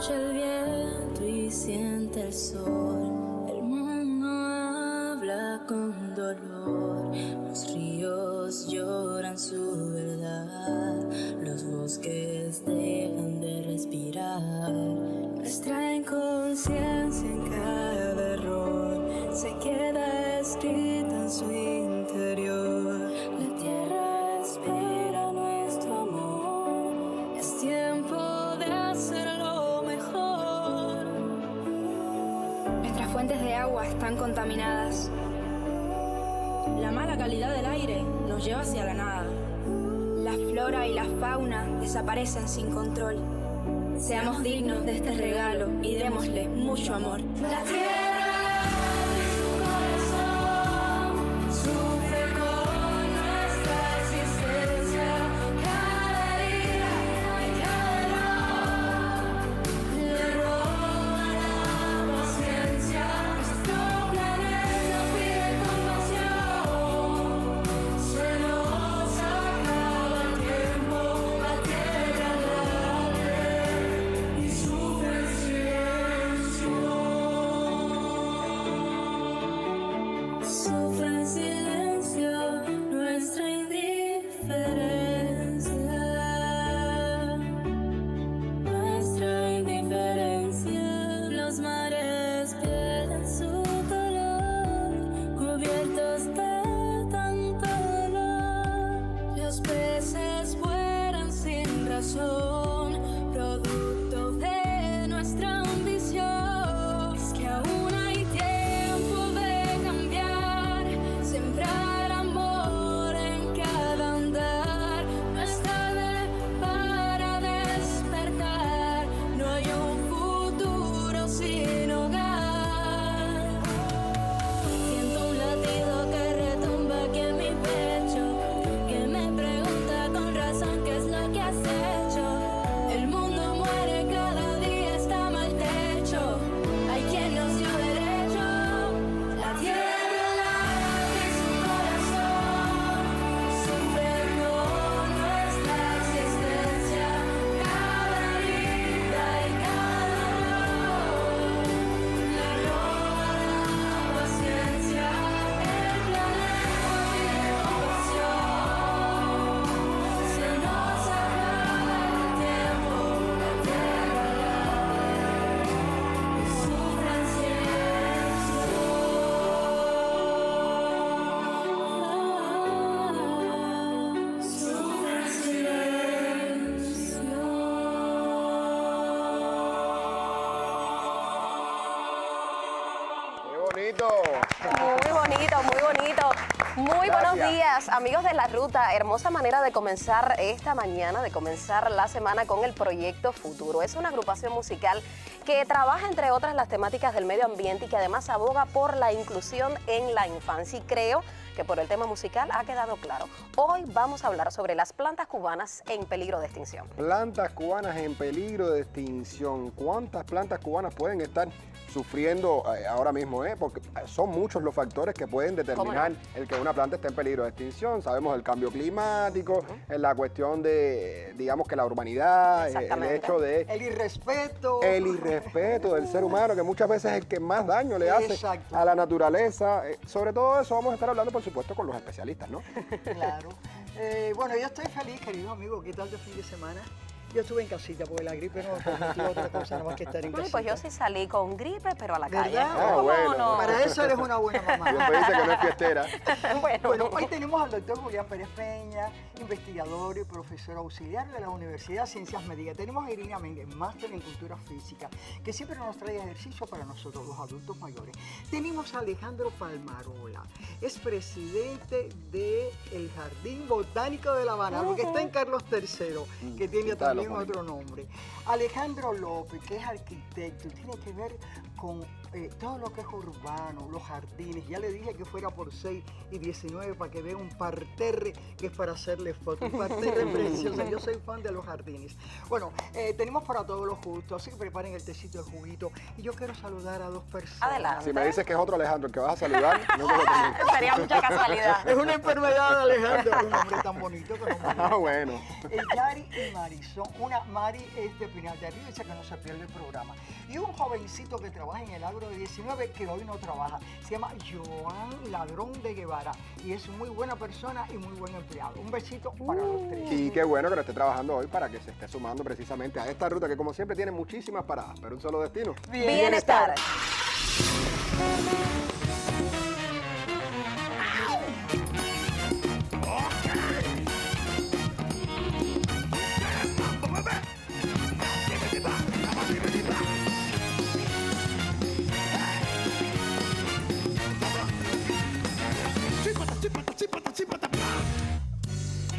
Escucha el viento y siente el sol. El mundo habla con dolor. Los ríos lloran su verdad. Los bosques dejan de respirar. Nuestra inconsciencia en cada error se queda escrita en su interior. La tierra espera nuestro amor. Es tiempo de hacerlo mejor. Nuestras fuentes de agua están contaminadas. La mala calidad del aire nos lleva hacia la nada. La flora y la fauna desaparecen sin control. Seamos dignos de este regalo y démosle mucho amor. La tierra de su corazón sufre con nuestra existencia. Cada herida y cada error le roba la paciencia. Nuestro planeta pide compasión. Se nos acaba el tiempo. La tierra late y sufre en silencio. Sufre en silencio nuestra indiferencia. Nuestra indiferencia. Los mares pierden su color, cubiertos de tanto dolor. Los peces mueren sin razón, producto de nuestra ambición. Es que aún hay tiempo de cambiar, sembrar amor en cada andar. No es tarde para despertar, no hay un futuro sin hogar. Siento un latido que retumba aquí en mi pecho, que me pregunta con razón qué es lo que has hecho. El mundo muere cada día, está mal techo. Hay quien nos dio derecho. La tierra late y su corazón sufre con nuestra existencia. Cada herida y cada error le roba la paciencia. El planeta pide compasión. Se nos acaba el tiempo. La tierra late y sufre en silencio. Sufre en silencio. ¡Qué bonito! Muy bonito, muy bonito. Muy buenos días, amigos de La Ruta. Hermosa manera de comenzar esta mañana, de comenzar la semana con el Proyecto Futuro. Es una agrupación musical que trabaja, entre otras, las temáticas del medio ambiente y que además aboga por la inclusión en la infancia. Y creo que por el tema musical ha quedado claro. Hoy vamos a hablar sobre las plantas cubanas en peligro de extinción. Plantas cubanas en peligro de extinción. ¿Cuántas plantas cubanas pueden estar sufriendo ahora mismo? Porque son muchos los factores que pueden determinar el que una planta esté en peligro de extinción. Sabemos el cambio climático, la cuestión de, digamos que la urbanidad, el hecho de... El irrespeto. El irrespeto del ser humano, que muchas veces es el que más daño le hace a la naturaleza. Sobre todo eso vamos a estar hablando, por supuesto, con los especialistas, ¿no? Claro. Bueno, yo estoy feliz, querido amigo. ¿Qué tal de fin de semana? Yo estuve en casita porque la gripe no me permitió otra cosa, nada más que estar en casita. Pues yo sí salí con gripe, pero a la calle. ¿Verdad? Ah, bueno. No? Para eso eres una buena mamá. Después dice que no es fiestera. Bueno, hoy tenemos al doctor Julián Pérez Peña, investigador y profesor auxiliar de la Universidad de Ciencias Médicas. Tenemos a Irina Méndez, máster en cultura física, que siempre nos trae ejercicio para nosotros, los adultos mayores. Tenemos a Alejandro Palmarola, es presidente del Jardín Botánico de La Habana, porque está en Carlos III, que tiene también otro nombre. Alejandro López, que es arquitecto, tiene que ver con todo lo que es urbano, los jardines. Ya le dije que fuera por 6 y 19 para que vea un parterre que es para hacerle fotos. Un parterre precioso. Yo soy fan de los jardines. Bueno, tenemos para todos los gustos, así que preparen el tecito, el juguito. Y yo quiero saludar a dos personas. Adelante. Si me dices que es otro Alejandro el que vas a saludar, no te lo tengo. Sería mucha casualidad. Es una enfermedad de Alejandro, un hombre tan bonito que no me Ah, bueno. Yari y Marisol. Una Mari es de Pinal de Río, dice que no se pierde el programa. Y un jovencito que trabaja en el agro de 19 que hoy no trabaja. Se llama Joan Ladrón de Guevara y es muy buena persona y muy buen empleado. Un besito para los tres. Y qué bueno que no esté trabajando hoy para que se esté sumando precisamente a esta ruta que como siempre tiene muchísimas paradas, pero un solo destino. Bienestar.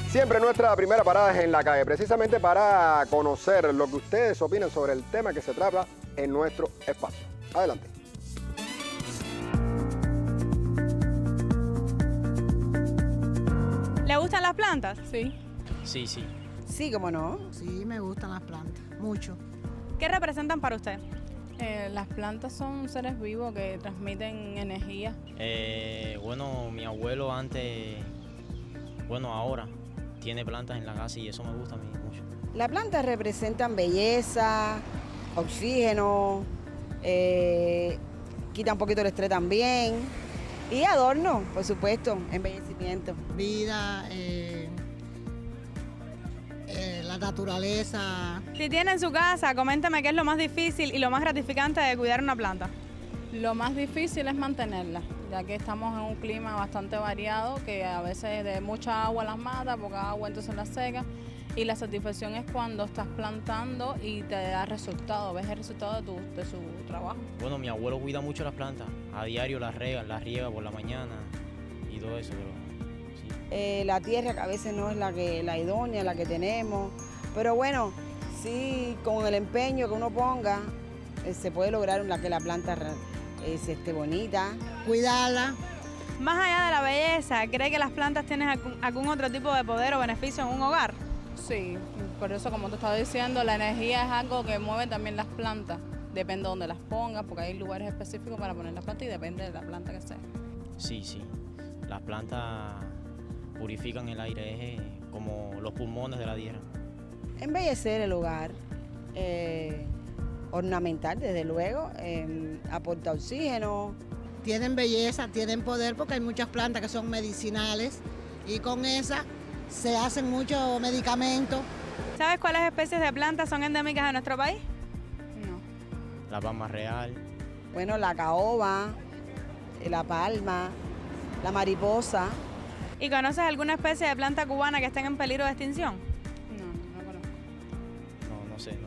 Siempre nuestra primera parada es en la calle, precisamente para conocer lo que ustedes opinan sobre el tema que se trata en nuestro espacio. Adelante. ¿Le gustan las plantas? Sí. Sí, sí. Sí, cómo no. Sí, me gustan las plantas, mucho. ¿Qué representan para usted? Las plantas son seres vivos que transmiten energía. Bueno, mi abuelo antes, bueno, ahora tiene plantas en la casa y eso me gusta a mí mucho. Las plantas representan belleza, oxígeno, quita un poquito el estrés también y adorno, por supuesto, embellecimiento. Vida, la naturaleza. Si tiene en su casa, coméntame qué es lo más difícil y lo más gratificante de cuidar una planta. Lo más difícil es mantenerla, ya que estamos en un clima bastante variado, que a veces de mucha agua las mata, poca agua entonces las seca. Y la satisfacción es cuando estás plantando y te da resultado, ves el resultado de su trabajo. Bueno, mi abuelo cuida mucho las plantas, a diario las riega por la mañana y todo eso, pero sí. La tierra que a veces no es la idónea, la que tenemos, pero bueno, sí, con el empeño que uno ponga, se puede lograr que la planta esté bonita. Cuidarla. Más allá de la belleza, ¿cree que las plantas tienen algún otro tipo de poder o beneficio en un hogar? Sí, por eso como te estaba diciendo, la energía es algo que mueve también las plantas. Depende de dónde las pongas, porque hay lugares específicos para poner las plantas y depende de la planta que sea. Sí, sí. Las plantas purifican el aire, es como los pulmones de la tierra. Embellecer el hogar, ornamental desde luego, aporta oxígeno. Tienen belleza, tienen poder porque hay muchas plantas que son medicinales y con esas se hacen muchos medicamentos. ¿Sabes cuáles especies de plantas son endémicas de nuestro país? No. La palma real. Bueno, la caoba, la palma, la mariposa. ¿Y conoces alguna especie de planta cubana que esté en peligro de extinción? No conozco. No sé.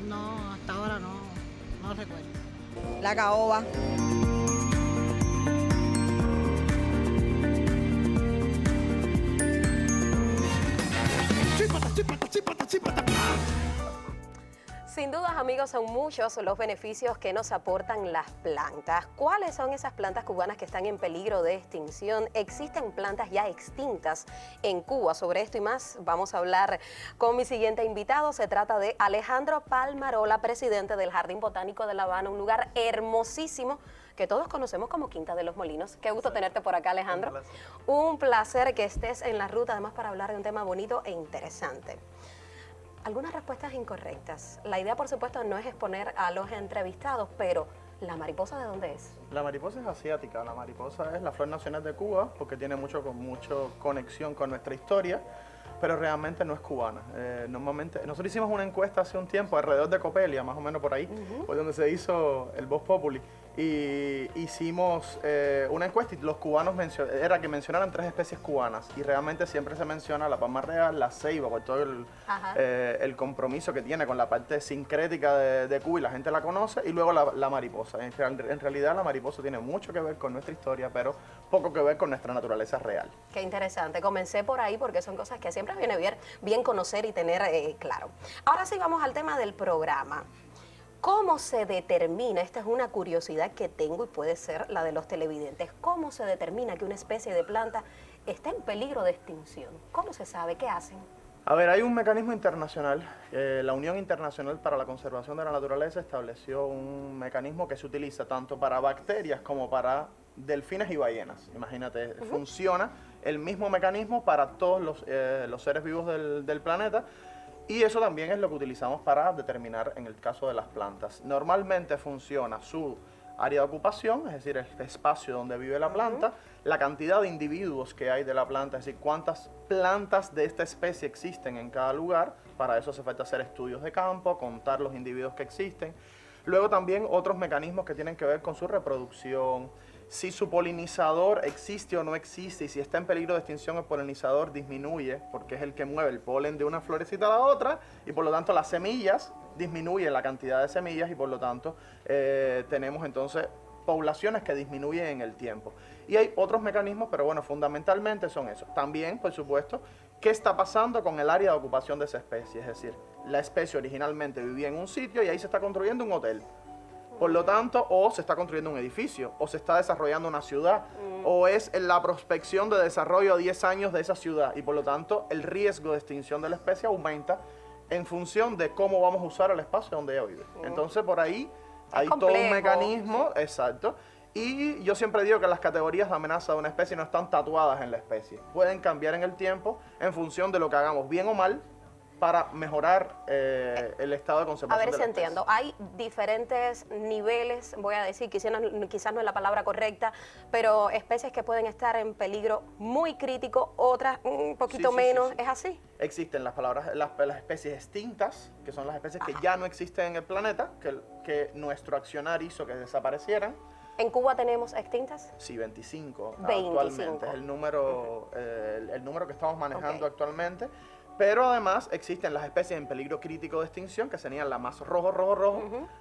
No, hasta ahora no recuerdo. La caoba. Sin dudas, amigos, son muchos los beneficios que nos aportan las plantas. ¿Cuáles son esas plantas cubanas que están en peligro de extinción? ¿Existen plantas ya extintas en Cuba? Sobre esto y más vamos a hablar con mi siguiente invitado. Se trata de Alejandro Palmarola, presidente del Jardín Botánico de La Habana, un lugar hermosísimo que todos conocemos como Quinta de los Molinos. Qué gusto tenerte por acá, Alejandro. Un placer que estés en la ruta, además para hablar de un tema bonito e interesante. Algunas respuestas incorrectas. La idea, por supuesto, no es exponer a los entrevistados, pero ¿la mariposa de dónde es? La mariposa es asiática. La mariposa es la flor nacional de Cuba porque tiene mucho conexión con nuestra historia, pero realmente no es cubana. Normalmente, nosotros hicimos una encuesta hace un tiempo alrededor de Copelia, más o menos por ahí, fue donde se hizo el Voz Populi, y hicimos una encuesta y los cubanos era que mencionaran 3 especies cubanas y realmente siempre se menciona la palma real, la ceiba, por todo el compromiso que tiene con la parte sincrética de Cuba y la gente la conoce, y luego la mariposa. En realidad la mariposa tiene mucho que ver con nuestra historia, pero poco que ver con nuestra naturaleza real. Qué interesante. Comencé por ahí porque son cosas que siempre viene bien conocer y tener claro. Ahora sí vamos al tema del programa. ¿Cómo se determina? Esta es una curiosidad que tengo y puede ser la de los televidentes. ¿Cómo se determina que una especie de planta está en peligro de extinción? ¿Cómo se sabe? ¿Qué hacen? A ver, hay un mecanismo internacional. La Unión Internacional para la Conservación de la Naturaleza estableció un mecanismo que se utiliza tanto para bacterias como para delfines y ballenas. Imagínate, funciona el mismo mecanismo para todos los seres vivos del planeta. Y eso también es lo que utilizamos para determinar en el caso de las plantas. Normalmente funciona su área de ocupación, es decir, el espacio donde vive la planta, la cantidad de individuos que hay de la planta, es decir, cuántas plantas de esta especie existen en cada lugar. Para eso hace falta hacer estudios de campo, contar los individuos que existen. Luego también otros mecanismos que tienen que ver con su reproducción, si su polinizador existe o no existe, y si está en peligro de extinción el polinizador disminuye, porque es el que mueve el polen de una florecita a la otra, y por lo tanto las semillas disminuyen la cantidad de semillas, y por lo tanto tenemos entonces poblaciones que disminuyen en el tiempo. Y hay otros mecanismos, pero bueno, fundamentalmente son esos. También, por supuesto, ¿qué está pasando con el área de ocupación de esa especie? Es decir, la especie originalmente vivía en un sitio y ahí se está construyendo un hotel. Por lo tanto, o se está construyendo un edificio, o se está desarrollando una ciudad, o es la prospección de desarrollo a 10 años de esa ciudad, y por lo tanto el riesgo de extinción de la especie aumenta en función de cómo vamos a usar el espacio donde ella vive. Entonces por ahí hay todo un mecanismo, exacto, y yo siempre digo que las categorías de amenaza de una especie no están tatuadas en la especie, pueden cambiar en el tiempo en función de lo que hagamos bien o mal para mejorar el estado de conservación. A ver si entiendo. Hay diferentes niveles, voy a decir, quizás no es la palabra correcta, pero especies que pueden estar en peligro muy crítico, otras un poquito menos. ¿Es así? Existen las especies extintas, que son las especies que ya no existen en el planeta, que nuestro accionar hizo que desaparecieran. ¿En Cuba tenemos extintas? Sí, 25 actualmente. Es el número que estamos manejando actualmente. Pero además existen las especies en peligro crítico de extinción, que serían las más rojo.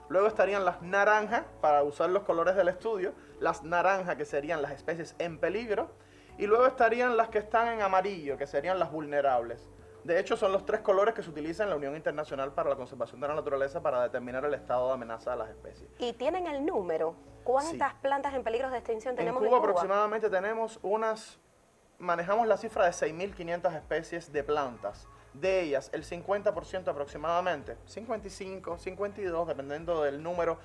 Luego estarían las naranjas, para usar los colores del estudio, las naranjas, que serían las especies en peligro. Y luego estarían las que están en amarillo, que serían las vulnerables. De hecho, son los 3 colores que se utilizan en la Unión Internacional para la Conservación de la Naturaleza para determinar el estado de amenaza de las especies. ¿Y tienen el número? ¿Cuántas plantas en peligro de extinción tenemos en Cuba? Aproximadamente tenemos manejamos la cifra de 6.500 especies de plantas. De ellas, el 50% aproximadamente, 55, 52, dependiendo del número,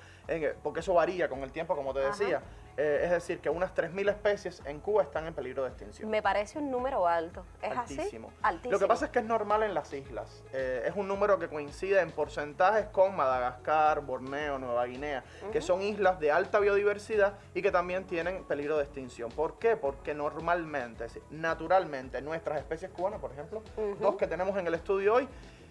porque eso varía con el tiempo, como te decía. Es decir, que unas 3.000 especies en Cuba están en peligro de extinción. Me parece un número alto. ¿Es altísimo. Así? Altísimo. Lo que pasa es que es normal en las islas. Es un número que coincide en porcentajes con Madagascar, Borneo, Nueva Guinea, que son islas de alta biodiversidad y que también tienen peligro de extinción. ¿Por qué? Porque normalmente, es decir, naturalmente, nuestras especies cubanas, por ejemplo, 2 que tenemos en el estudio hoy,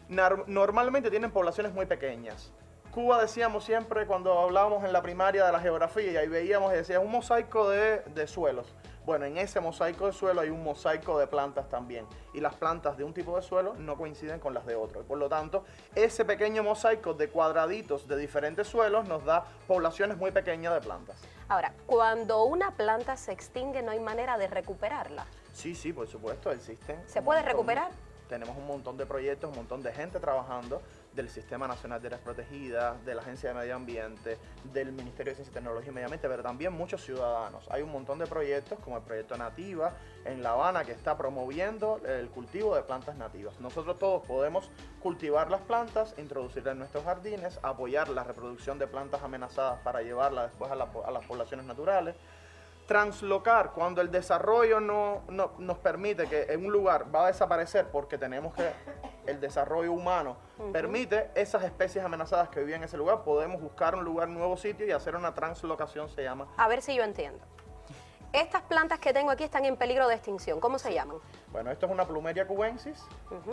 normalmente tienen poblaciones muy pequeñas. Cuba, decíamos siempre cuando hablábamos en la primaria de la geografía, y ahí veíamos y decía un mosaico de suelos. Bueno, en ese mosaico de suelo hay un mosaico de plantas también, y las plantas de un tipo de suelo no coinciden con las de otro, y por lo tanto ese pequeño mosaico de cuadraditos de diferentes suelos nos da poblaciones muy pequeñas de plantas. Ahora, cuando una planta se extingue, ¿no hay manera de recuperarla? Sí, por supuesto, existen. ¿Se puede recuperar? Tenemos un montón de proyectos, un montón de gente trabajando del Sistema Nacional de Áreas Protegidas, de la Agencia de Medio Ambiente, del Ministerio de Ciencia, Tecnología y Medio Ambiente, pero también muchos ciudadanos. Hay un montón de proyectos, como el proyecto Nativa en La Habana, que está promoviendo el cultivo de plantas nativas. Nosotros todos podemos cultivar las plantas, introducirlas en nuestros jardines, apoyar la reproducción de plantas amenazadas para llevarlas después a las poblaciones naturales. Translocar, cuando el desarrollo no nos permite que en un lugar va a desaparecer porque tenemos que, el desarrollo humano permite esas especies amenazadas que vivían en ese lugar, podemos buscar un lugar, un nuevo sitio y hacer una translocación, se llama. A ver si yo entiendo. Estas plantas que tengo aquí están en peligro de extinción. ¿Cómo se llaman? Bueno, esto es una plumeria cubensis,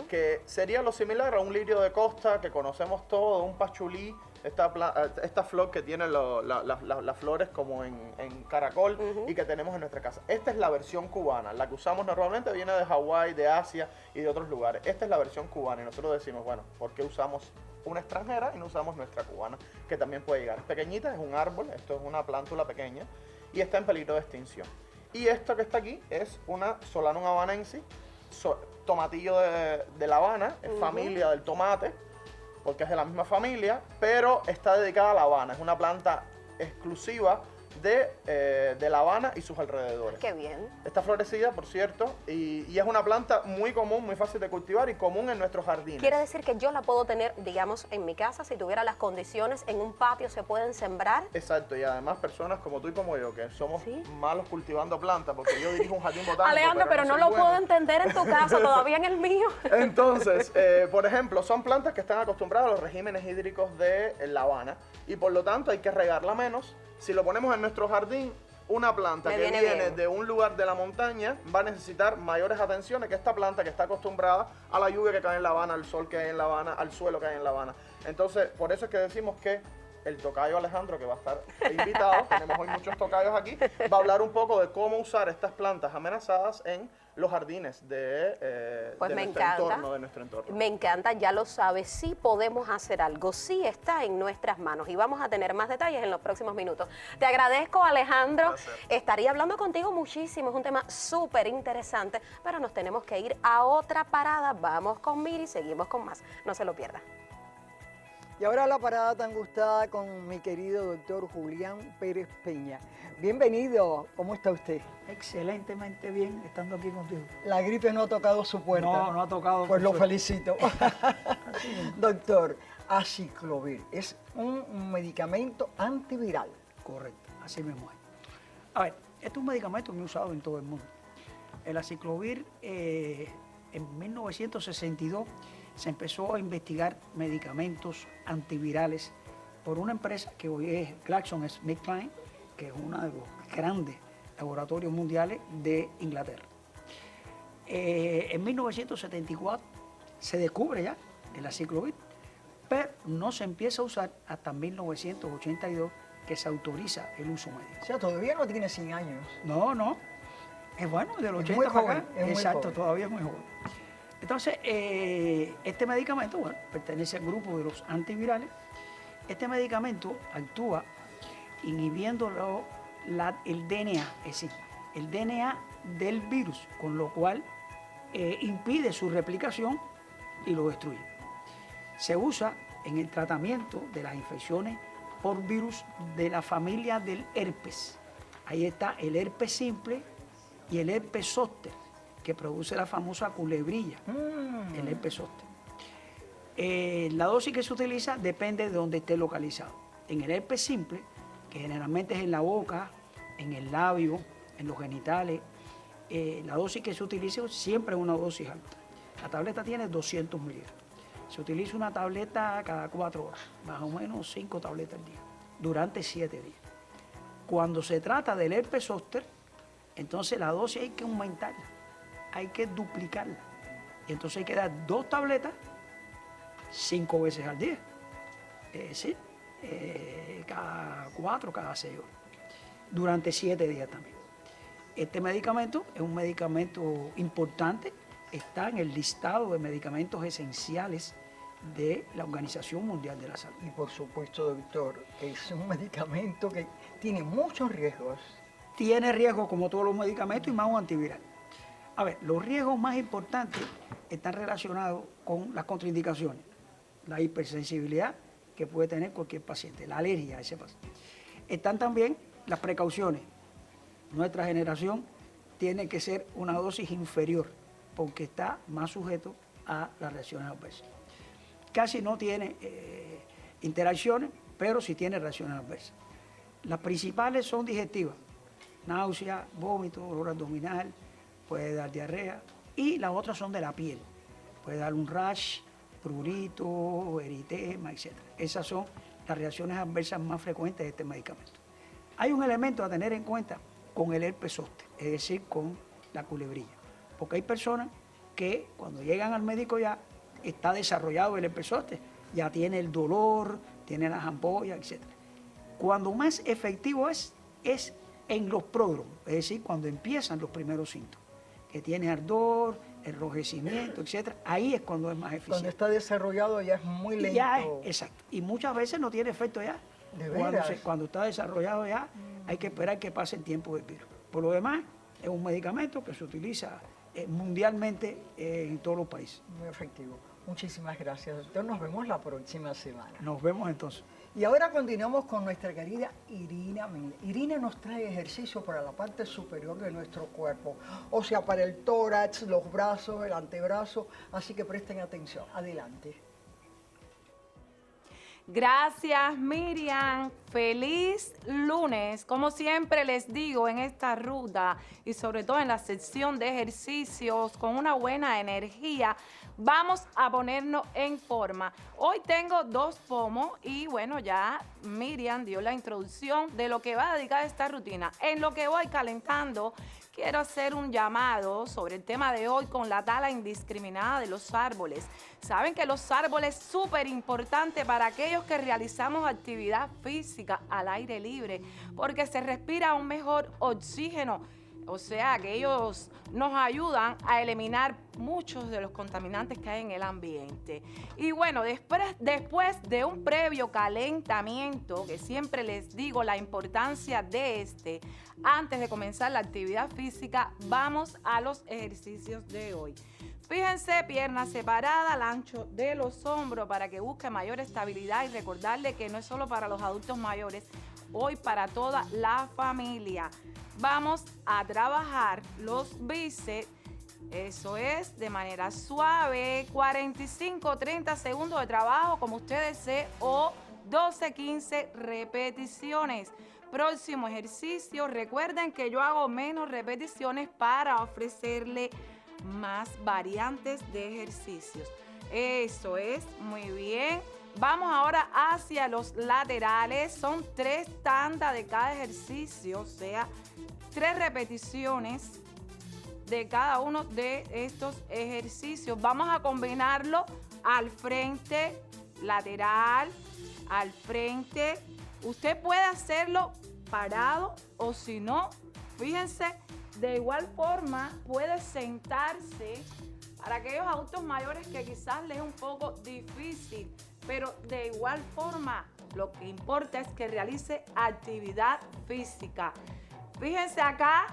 que sería lo similar a un lirio de costa que conocemos todos, un pachulí, esta flor que tiene las flores como en caracol y que tenemos en nuestra casa. Esta es la versión cubana, la que usamos normalmente viene de Hawái, de Asia y de otros lugares. Esta es la versión cubana y nosotros decimos, bueno, ¿por qué usamos una extranjera y no usamos nuestra cubana? Que también puede llegar. Pequeñita, es un árbol, esto es una plántula pequeña y está en peligro de extinción. Y esto que está aquí es una Solanum habanensis, tomatillo de La Habana, es familia del tomate, porque es de la misma familia, pero está dedicada a La Habana. Es una planta exclusiva de La Habana y sus alrededores. Qué bien. Está florecida, por cierto, y es una planta muy común, muy fácil de cultivar y común en nuestros jardines. Quiere decir que yo la puedo tener, digamos, en mi casa, si tuviera las condiciones, en un patio se pueden sembrar. Exacto, y además personas como tú y como yo, que somos malos cultivando plantas, porque yo dirijo un jardín botánico. Alejandro, pero no soy lo bueno. puedo entender en tu caso, todavía en el mío. Entonces, por ejemplo, son plantas que están acostumbradas a los regímenes hídricos de La Habana y por lo tanto hay que regarla menos. Si lo ponemos en nuestro jardín, una planta que viene de un lugar de la montaña va a necesitar mayores atenciones que esta planta que está acostumbrada a la lluvia que cae en La Habana, al sol que hay en La Habana, al suelo que hay en La Habana. Entonces, por eso es que decimos que el tocayo Alejandro, que va a estar invitado, tenemos hoy muchos tocayos aquí, va a hablar un poco de cómo usar estas plantas amenazadas en los jardines de nuestro entorno. Me encanta, ya lo sabes, sí podemos hacer algo, sí está en nuestras manos y vamos a tener más detalles en los próximos minutos. Te agradezco, Alejandro. Estaría hablando contigo muchísimo, es un tema súper interesante, pero nos tenemos que ir a otra parada. Vamos con Miri, seguimos con más. No se lo pierda. Y ahora la parada tan gustada con mi querido doctor Julián Pérez Peña. Bienvenido, ¿cómo está usted? Excelentemente bien, estando aquí contigo. La gripe no ha tocado su puerta. No, no ha tocado. Pues lo felicito. Doctor, aciclovir es un medicamento antiviral. Correcto, así mismo es. A ver, este es un medicamento muy usado en todo el mundo. El aciclovir, en 1962, se empezó a investigar medicamentos antivirales por una empresa que hoy es GlaxoSmithKline, que es uno de los grandes laboratorios mundiales de Inglaterra. En 1974 se descubre ya el aciclovir, pero no se empieza a usar hasta 1982 que se autoriza el uso médico. O sea, todavía no tiene 100 años. No, no. Es bueno, del 80 muy para joven, acá. es muy Exacto, joven. todavía es muy joven. Entonces, este medicamento, bueno, pertenece al grupo de los antivirales. Este medicamento actúa inhibiendo el DNA, es decir, el DNA del virus, con lo cual impide su replicación y lo destruye. Se usa en el tratamiento de las infecciones por virus de la familia del herpes. Ahí está el herpes simple y el herpes zóster, que produce la famosa culebrilla, el herpes zóster. La dosis que se utiliza depende de dónde esté localizado. En el herpes simple, que generalmente es en la boca, en el labio, en los genitales, la dosis que se utiliza siempre es una dosis alta. La tableta tiene 200 miligramos. Se utiliza una tableta cada 4 horas, más o menos 5 tabletas al día, durante 7 días. Cuando se trata del herpes zóster, entonces la dosis hay que aumentarla, hay que duplicarla. Y entonces hay que dar 2 tabletas 5 veces al día. Sí, cada 4, cada 6 horas. Durante 7 días también. Este medicamento es un medicamento importante, está en el listado de medicamentos esenciales de la Organización Mundial de la Salud. Y por supuesto, doctor, es un medicamento que tiene muchos riesgos. Tiene riesgos como todos los medicamentos y más un antiviral. A ver, los riesgos más importantes están relacionados con las contraindicaciones, la hipersensibilidad que puede tener cualquier paciente, la alergia a ese paciente. Están también las precauciones. Nuestra generación tiene que ser una dosis inferior porque está más sujeto a las reacciones adversas. Casi no tiene interacciones, pero sí tiene reacciones adversas. Las principales son digestivas, náusea, vómito, dolor abdominal, puede dar diarrea, y las otras son de la piel. Puede dar un rash, prurito, eritema, etc. Esas son las reacciones adversas más frecuentes de este medicamento. Hay un elemento a tener en cuenta con el herpes zóster, es decir, con la culebrilla. Porque hay personas que cuando llegan al médico ya está desarrollado el herpes zóster, ya tiene el dolor, tiene las ampollas, etc. Cuando más efectivo es en los pródromos, es decir, cuando empiezan los primeros síntomas, que tiene ardor, enrojecimiento, etc. Ahí es cuando es más eficiente. Cuando está desarrollado ya es muy lento. Ya es, exacto. Y muchas veces no tiene efecto ya. ¿De veras? Cuando está desarrollado ya, hay que esperar que pase el tiempo del virus. Por lo demás, es un medicamento que se utiliza mundialmente en todos los países. Muy efectivo. Muchísimas gracias, doctor. Nos vemos la próxima semana. Nos vemos entonces. Y ahora continuamos con nuestra querida Irina Méndez. Irina nos trae ejercicio para la parte superior de nuestro cuerpo, o sea, para el tórax, los brazos, el antebrazo, así que presten atención. Adelante. Gracias, Miriam. Feliz lunes. Como siempre les digo en esta ruta y sobre todo en la sección de ejercicios con una buena energía, vamos a ponernos en forma. Hoy tengo 2 pomos y bueno, ya Miriam dio la introducción de lo que va a dedicar esta rutina. En lo que voy calentando, quiero hacer un llamado sobre el tema de hoy con la tala indiscriminada de los árboles. Saben que los árboles es súper importante para aquellos que realizamos actividad física al aire libre, porque se respira un mejor oxígeno. O sea, que ellos nos ayudan a eliminar muchos de los contaminantes que hay en el ambiente. Y bueno, después de un previo calentamiento, que siempre les digo la importancia de antes de comenzar la actividad física, vamos a los ejercicios de hoy. Fíjense, piernas separadas al ancho de los hombros para que busque mayor estabilidad y recordarle que no es solo para los adultos mayores, hoy para toda la familia. Vamos a trabajar los bíceps, eso es, de manera suave, 45-30 segundos de trabajo, como usted desee, o 12-15 repeticiones. Próximo ejercicio, recuerden que yo hago menos repeticiones para ofrecerle más variantes de ejercicios. Eso es, muy bien. Vamos ahora hacia los laterales, son 3 tandas de cada ejercicio, o sea, 3 repeticiones de cada uno de estos ejercicios. Vamos a combinarlo al frente, lateral, al frente. Usted puede hacerlo parado o si no, fíjense, de igual forma puede sentarse para aquellos adultos mayores que quizás les es un poco difícil, pero de igual forma lo que importa es que realice actividad física. Fíjense acá,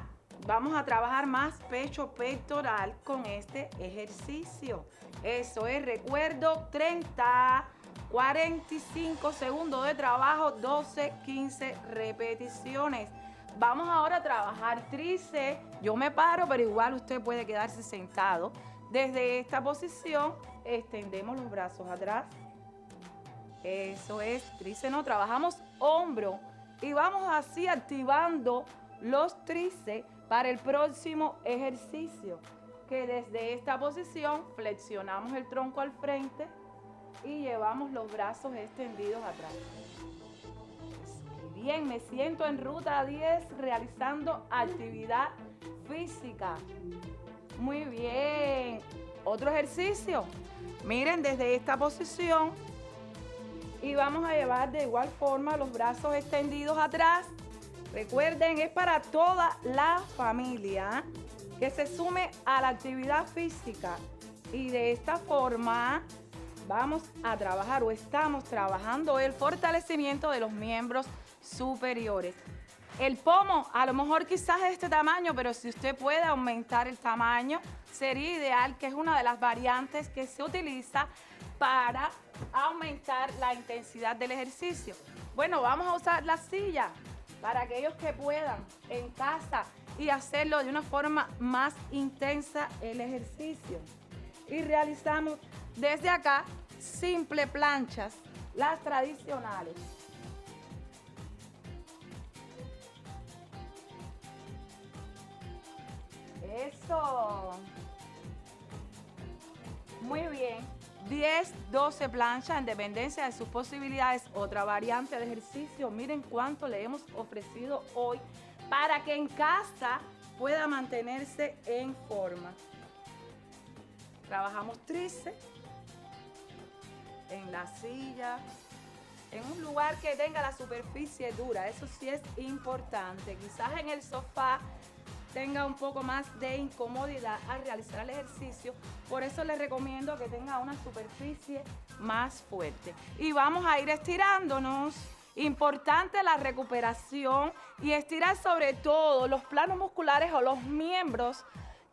vamos a trabajar más pecho pectoral con este ejercicio. Eso es, recuerdo, 30, 45 segundos de trabajo, 12, 15 repeticiones. Vamos ahora a trabajar tríceps. Yo me paro, pero igual usted puede quedarse sentado. Desde esta posición, extendemos los brazos atrás. Eso es, tríceps, no, trabajamos hombro. Y vamos así activando los tríceps para el próximo ejercicio, que desde esta posición flexionamos el tronco al frente y llevamos los brazos extendidos atrás. Bien, me siento en ruta 10 realizando actividad física. Muy bien. Otro ejercicio. Miren, desde esta posición y vamos a llevar de igual forma los brazos extendidos atrás. Recuerden, es para toda la familia que se sume a la actividad física. Y de esta forma vamos a trabajar o estamos trabajando el fortalecimiento de los miembros superiores. El pomo, a lo mejor quizás es este tamaño, pero si usted puede aumentar el tamaño, sería ideal, que es una de las variantes que se utiliza para aumentar la intensidad del ejercicio. Bueno, vamos a usar la silla para aquellos que puedan en casa y hacerlo de una forma más intensa el ejercicio. Y realizamos desde acá simple planchas, las tradicionales. Eso. Muy bien. 10, 12 planchas en dependencia de sus posibilidades. Otra variante de ejercicio. Miren cuánto le hemos ofrecido hoy para que en casa pueda mantenerse en forma. Trabajamos tríceps en la silla, en un lugar que tenga la superficie dura, eso sí es importante. Quizás en el sofá tenga un poco más de incomodidad al realizar el ejercicio, por eso les recomiendo que tenga una superficie más fuerte. Y vamos a ir estirándonos. Importante la recuperación y estirar sobre todo los planos musculares o los miembros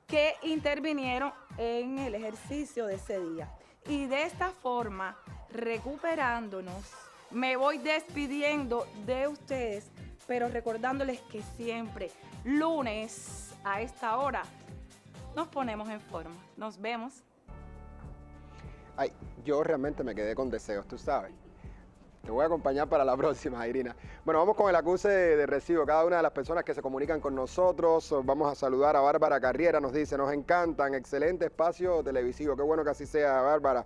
que intervinieron en el ejercicio de ese día. Y de esta forma, recuperándonos, me voy despidiendo de ustedes, pero recordándoles que siempre, lunes a esta hora, nos ponemos en forma. Nos vemos. Ay, yo realmente me quedé con deseos, tú sabes. Te voy a acompañar para la próxima, Irina. Bueno, vamos con el acuse de recibo. Cada una de las personas que se comunican con nosotros, vamos a saludar a Bárbara Carriera, nos dice, nos encantan, excelente espacio televisivo. Qué bueno que así sea, Bárbara.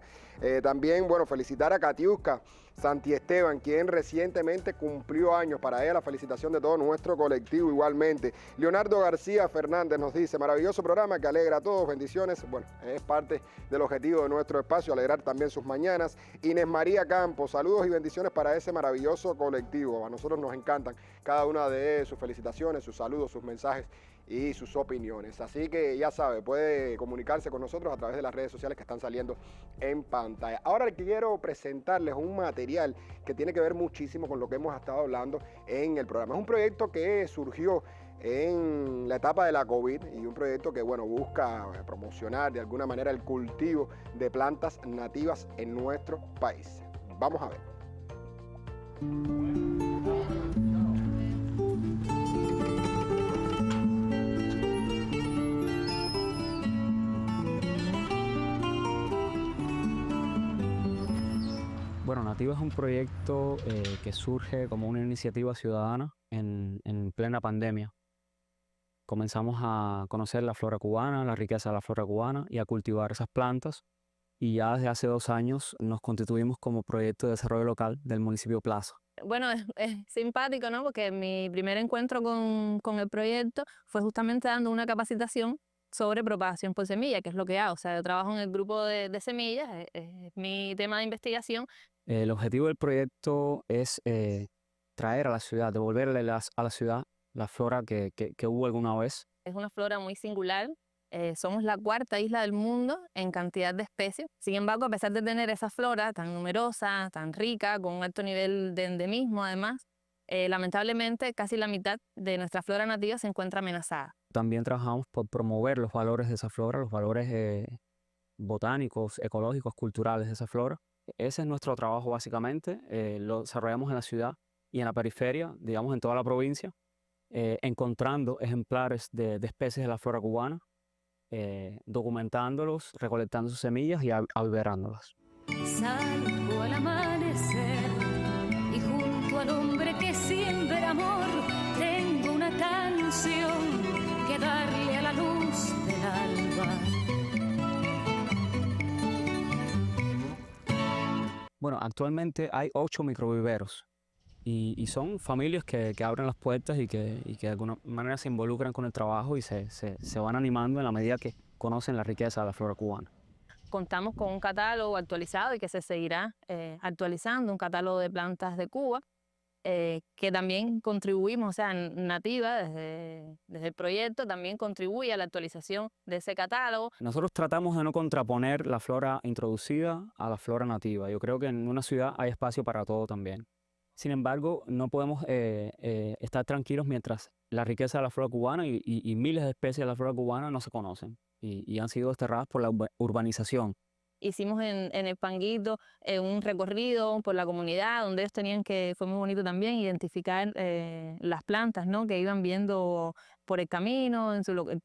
También, bueno, felicitar a Katiuska Santi Esteban, quien recientemente cumplió años. Para ella, la felicitación de todo nuestro colectivo igualmente. Leonardo García Fernández nos dice, maravilloso programa que alegra a todos, bendiciones. Bueno, es parte del objetivo de nuestro espacio, alegrar también sus mañanas. Inés María Campos, saludos y bendiciones para ese maravilloso colectivo. A nosotros nos encantan cada una de sus felicitaciones, sus saludos, sus mensajes y sus opiniones. Así que ya sabe, puede comunicarse con nosotros a través de las redes sociales que están saliendo en pantalla. Ahora quiero presentarles un material que tiene que ver muchísimo con lo que hemos estado hablando en el programa. Es un proyecto que surgió en la etapa de la COVID y un proyecto que, bueno, busca promocionar de alguna manera el cultivo de plantas nativas en nuestro país. Vamos a ver. Bueno, Nativa es un proyecto que surge como una iniciativa ciudadana en plena pandemia. Comenzamos a conocer la flora cubana, la riqueza de la flora cubana y a cultivar esas plantas. Y ya desde hace 2 años nos constituimos como proyecto de desarrollo local del municipio Plaza. Bueno, es simpático, ¿no? Porque mi primer encuentro con el proyecto fue justamente dando una capacitación sobre propagación por semilla, que es lo que hago. O sea, yo trabajo en el grupo de semillas, es mi tema de investigación. El objetivo del proyecto es traer a la ciudad, devolverle a la ciudad la flora que hubo alguna vez. Es una flora muy singular. Somos la 4ª isla del mundo en cantidad de especies. Sin embargo, a pesar de tener esa flora tan numerosa, tan rica, con un alto nivel de endemismo además, lamentablemente casi la mitad de nuestra flora nativa se encuentra amenazada. También trabajamos por promover los valores de esa flora, los valores botánicos, ecológicos, culturales de esa flora. Ese es nuestro trabajo básicamente. Lo desarrollamos en la ciudad y en la periferia, digamos en toda la provincia, encontrando ejemplares de especies de la flora cubana, documentándolos, recolectando sus semillas y aviverándolas. Salgo al amanecer y junto al hombre que siembra amor tengo una canción que darle a la luz del alba. Bueno, actualmente hay 8 microviveros y son familias que abren las puertas y que de alguna manera se involucran con el trabajo y se van animando en la medida que conocen la riqueza de la flora cubana. Contamos con un catálogo actualizado y que se seguirá actualizando, un catálogo de plantas de Cuba, que también contribuimos, o sea, Nativa desde el proyecto también contribuye a la actualización de ese catálogo. Nosotros tratamos de no contraponer la flora introducida a la flora nativa. Yo creo que en una ciudad hay espacio para todo también. Sin embargo, no podemos estar tranquilos mientras la riqueza de la flora cubana y miles de especies de la flora cubana no se conocen y han sido desterradas por la urbanización. Hicimos en el Panguito un recorrido por la comunidad donde ellos tenían que, fue muy bonito también, identificar las plantas, ¿no?, que iban viendo por el camino,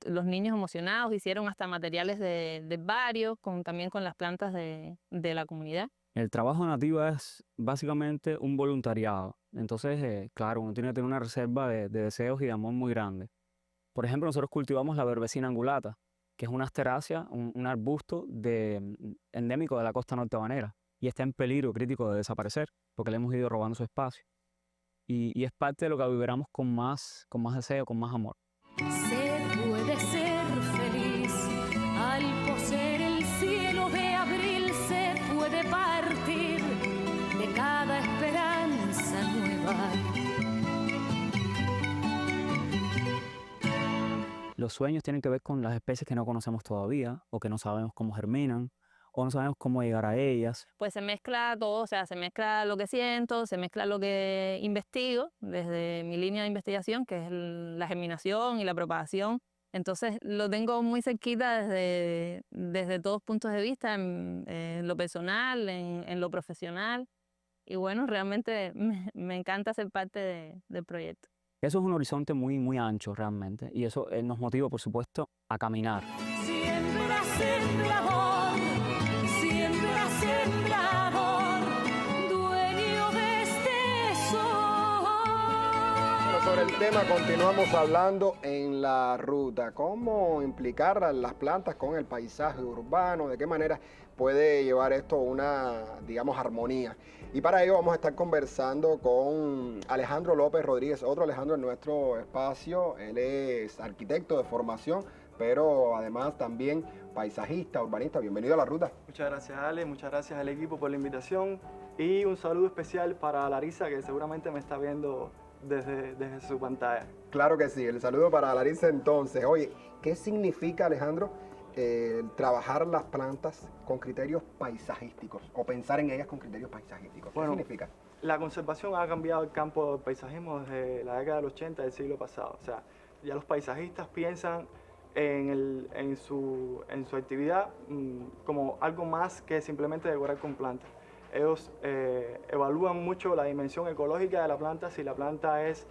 los niños emocionados, hicieron hasta materiales de varios, también con las plantas de la comunidad. El trabajo nativo es básicamente un voluntariado. Entonces, claro, uno tiene que tener una reserva de deseos y de amor muy grande. Por ejemplo, nosotros cultivamos la verbecina angulata, que es una asterácea, un arbusto endémico de la costa norte habanera y está en peligro crítico de desaparecer porque le hemos ido robando su espacio. y es parte de lo que vibramos con más deseo, con más amor. Se puede ser feliz al poseer el cielo de abril, se puede partir de cada esperanza nueva. Los sueños tienen que ver con las especies que no conocemos todavía o que no sabemos cómo germinan o no sabemos cómo llegar a ellas. Pues se mezcla todo, o sea, se mezcla lo que siento, se mezcla lo que investigo desde mi línea de investigación, que es la germinación y la propagación. Entonces lo tengo muy cerquita desde todos puntos de vista, en lo personal, en lo profesional. Y bueno, realmente me encanta ser parte del proyecto. Eso es un horizonte muy ancho realmente y eso nos motiva, por supuesto, a caminar. Siembra, sembrador, siembra, sembrador, dueño de este sol. Bueno, sobre el tema continuamos hablando en la ruta. ¿Cómo implicar a las plantas con el paisaje urbano? ¿De qué manera puede llevar esto una, digamos, armonía? Y para ello vamos a estar conversando con Alejandro López Rodríguez, otro Alejandro en nuestro espacio. Él es arquitecto de formación, pero además también paisajista, urbanista. Bienvenido a la ruta. Muchas gracias, Ale, muchas gracias al equipo por la invitación y un saludo especial para Larisa, que seguramente me está viendo desde su pantalla. Claro que sí, el saludo para Larisa entonces. Oye, ¿qué significa, Alejandro, trabajar las plantas con criterios paisajísticos o pensar en ellas con criterios paisajísticos? ¿Qué significa? La conservación ha cambiado el campo del paisajismo desde la década del 80 del siglo pasado. O sea, ya los paisajistas piensan en su actividad como algo más que simplemente decorar con plantas. Ellos evalúan mucho la dimensión ecológica de la planta, si la planta es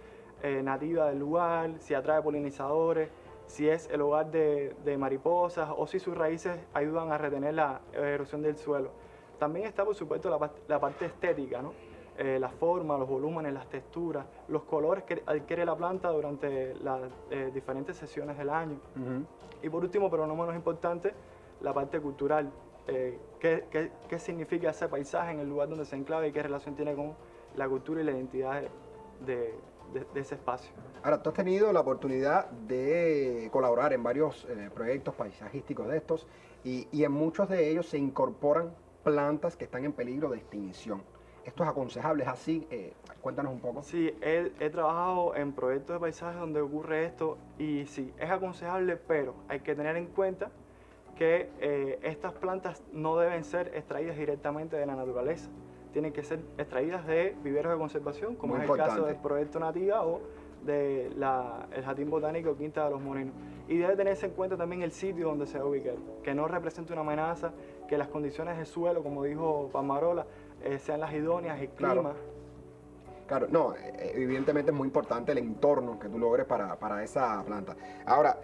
nativa del lugar, si atrae polinizadores, si es el hogar de mariposas o si sus raíces ayudan a retener la erosión del suelo. También está, por supuesto, la parte estética, ¿no? La forma, los volúmenes, las texturas, los colores que adquiere la planta durante las diferentes sesiones del año. Y por último, pero no menos importante, la parte cultural. ¿Qué significa ese paisaje en el lugar donde se enclava y qué relación tiene con la cultura y la identidad de ese espacio? Ahora, tú has tenido la oportunidad de colaborar en varios proyectos paisajísticos de estos y en muchos de ellos se incorporan plantas que están en peligro de extinción. ¿Esto es aconsejable? ¿Es así? Cuéntanos un poco. Sí, he trabajado en proyectos de paisaje donde ocurre esto y sí, es aconsejable, pero hay que tener en cuenta que estas plantas no deben ser extraídas directamente de la naturaleza. Tienen que ser extraídas de viveros de conservación, como es el caso del Proyecto Nativa o del Jardín Botánico Quinta de los Molinos. Y debe tenerse en cuenta también el sitio donde se va a ubicar, que no represente una amenaza, que las condiciones de suelo, como dijo Palmarola, sean las idóneas, el clima. Claro, no, evidentemente es muy importante el entorno que tú logres para esa planta. Ahora,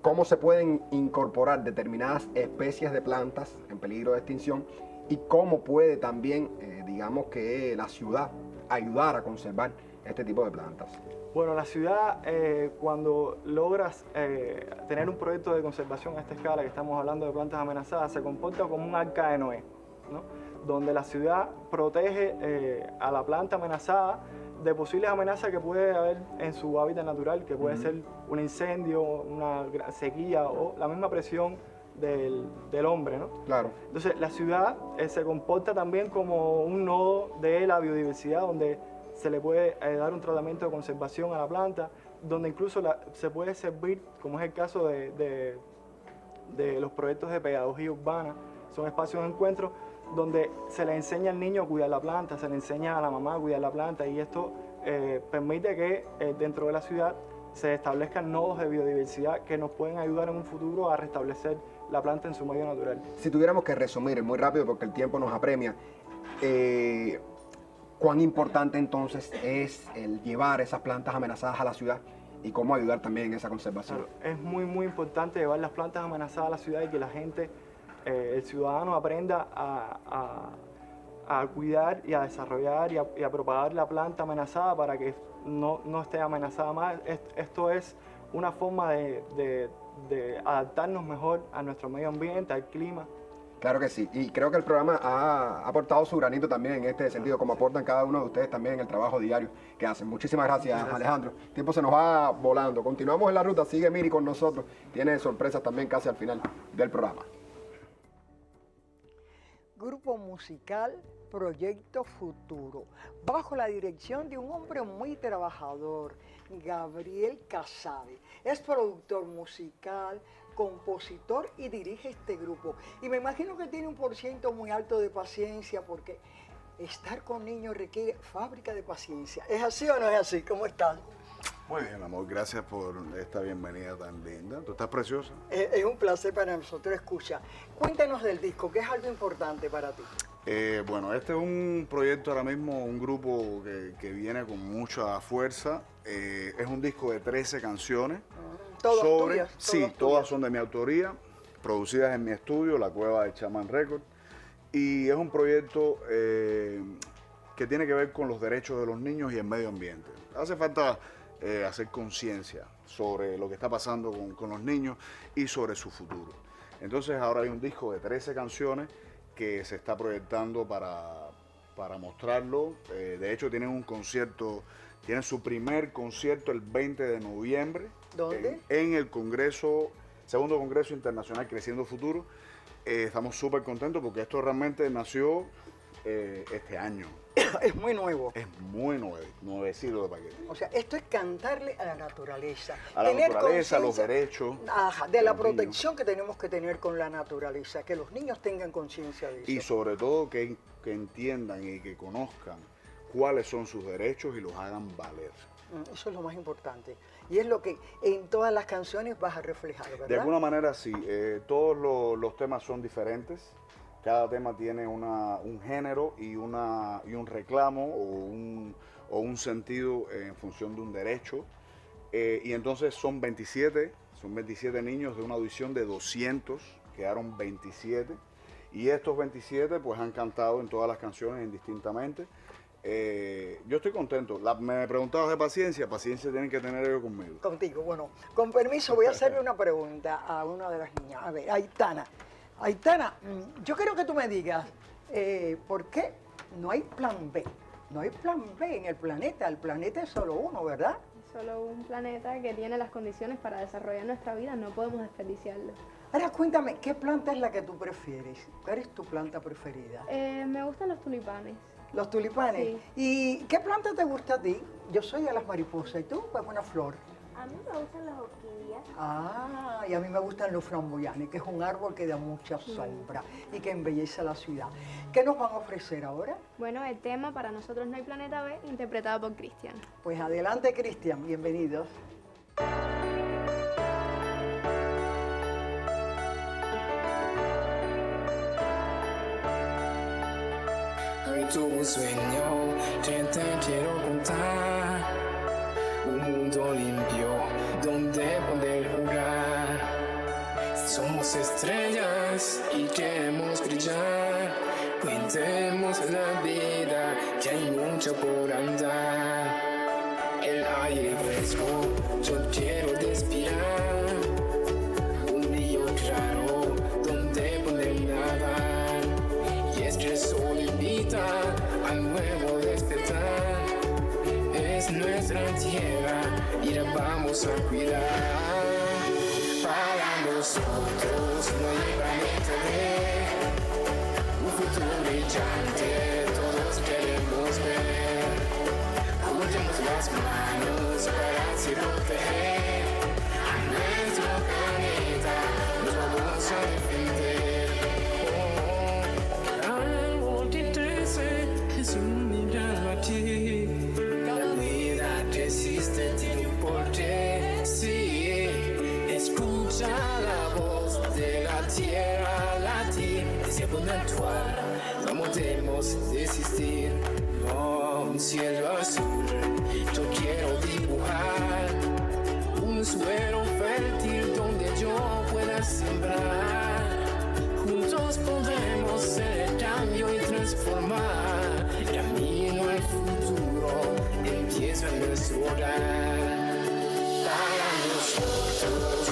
¿cómo se pueden incorporar determinadas especies de plantas en peligro de extinción? Y cómo puede también, digamos que la ciudad ayudar a conservar este tipo de plantas. Bueno, la ciudad, cuando logras tener un proyecto de conservación a esta escala, que estamos hablando de plantas amenazadas, se comporta como un arca de Noé, ¿no? Donde la ciudad protege a la planta amenazada de posibles amenazas que puede haber en su hábitat natural, que puede ser un incendio, una sequía o la misma presión del hombre, ¿no? Claro. Entonces, la ciudad se comporta también como un nodo de la biodiversidad, donde se le puede dar un tratamiento de conservación a la planta, donde incluso se puede servir, como es el caso de los proyectos de pedagogía urbana, son espacios de encuentro donde se le enseña al niño a cuidar la planta, se le enseña a la mamá a cuidar la planta y esto permite que dentro de la ciudad se establezcan nodos de biodiversidad que nos pueden ayudar en un futuro a restablecer la planta en su medio natural. Si tuviéramos que resumir muy rápido porque el tiempo nos apremia, ¿cuán importante entonces es el llevar esas plantas amenazadas a la ciudad y cómo ayudar también en esa conservación? Claro, es muy importante llevar las plantas amenazadas a la ciudad y que la gente, el ciudadano aprenda a cuidar y a desarrollar y a propagar la planta amenazada para que no esté amenazada más. Esto es una forma de adaptarnos mejor a nuestro medio ambiente, al clima Claro que sí, y creo que el programa ha aportado su granito también en este sentido, como aportan cada uno de ustedes también en el trabajo diario que hacen. Muchísimas gracias, Alejandro. El tiempo se nos va volando. Continuamos en la ruta, sigue Miri con nosotros. Tiene sorpresas también casi al final del programa. Grupo musical Proyecto Futuro, bajo la dirección de un hombre muy trabajador, Gabriel Casabe. Es productor musical, compositor y dirige este grupo. Y me imagino que tiene un % muy alto de paciencia, porque estar con niños requiere fábrica de paciencia. ¿Es así o no es así? ¿Cómo estás? Muy bien, amor. Gracias por esta bienvenida tan linda. Tú estás preciosa. Es un placer para nosotros. Escucha, cuéntanos del disco, que es algo importante para ti. Bueno, este es un proyecto ahora mismo, un grupo que viene con mucha fuerza. Es un disco de 13 canciones. ¿Todas tuyas? Sí, todas son de mi autoría, producidas en mi estudio, La Cueva de Chamán Records. Y es un proyecto que tiene que ver con los derechos de los niños y el medio ambiente. Hace falta hacer conciencia sobre lo que está pasando con los niños y sobre su futuro. Entonces ahora hay un disco de 13 canciones que se está proyectando para mostrarlo. De hecho tienen un concierto, tienen su primer concierto el 20 de noviembre. ¿Dónde? En el Congreso, Segundo Congreso Internacional Creciendo Futuro. Estamos súper contentos porque esto realmente nació este año. Es muy nuevo. Es muy nuevecito de paquete. O sea, esto es cantarle a la naturaleza. A la tener naturaleza, a los conciencia, derechos. de la los protección que tenemos que tener con la naturaleza, que los niños tengan conciencia de eso. Y sobre todo que entiendan y que conozcan cuáles son sus derechos y los hagan valer. Eso es lo más importante. Y es lo que en todas las canciones vas a reflejar, ¿verdad? De alguna manera sí. Todos los temas son diferentes. Cada tema tiene un género y un reclamo o un sentido en función de un derecho. Y entonces son 27 niños de una audición de 200, quedaron 27. Y estos 27 pues han cantado en todas las canciones indistintamente. Yo estoy contento. Me preguntabas de paciencia tienen que tener ellos conmigo. Contigo, bueno, con permiso voy a hacerle una pregunta a una de las niñas. A ver, Aitana, yo quiero que tú me digas, ¿por qué no hay plan B? No hay plan B en el planeta es solo uno, ¿verdad? Solo un planeta que tiene las condiciones para desarrollar nuestra vida, no podemos desperdiciarlo. Ahora cuéntame, ¿qué planta es la que tú prefieres? ¿Cuál es tu planta preferida? Me gustan los tulipanes. ¿Los tulipanes? Sí. ¿Y qué planta te gusta a ti? Yo soy de las mariposas, ¿y tú? Pues una flor. A mí me gustan las orquídeas. Ah, y a mí me gustan los framboyanes, que es un árbol que da mucha sombra y que embellece la ciudad. ¿Qué nos van a ofrecer ahora? Bueno, el tema Para nosotros no hay planeta B, interpretado por Cristian. Pues adelante, Cristian, bienvenidos. Hoy tuve un sueño que te quiero contar. Un mundo limpio donde poder jugar. Somos estrellas y queremos brillar. Cuidemos la vida, que hay mucho por andar. El aire fresco, yo quiero respirar. Un río claro donde poder nadar. Y es que el sol invita al nuevo despertar. Es nuestra tierra y la vamos a cuidar. Para nosotros no hay planeta B. Un futuro brillante todos queremos ver. Juntemos las manos para así proteger a nuestro planeta. Nos vamos a defender. Árbol que crece es un milagro aquí. La vida que existe tiene un porqué, sí. Escucha la voz de la tierra latir. Desde poder actuar, no podemos desistir. No, un cielo azul, yo quiero dibujar. Un suelo fértil donde yo pueda sembrar. Juntos podremos ser el cambio y transformar. Camino al futuro, empieza en nuestro hogar. Para nosotros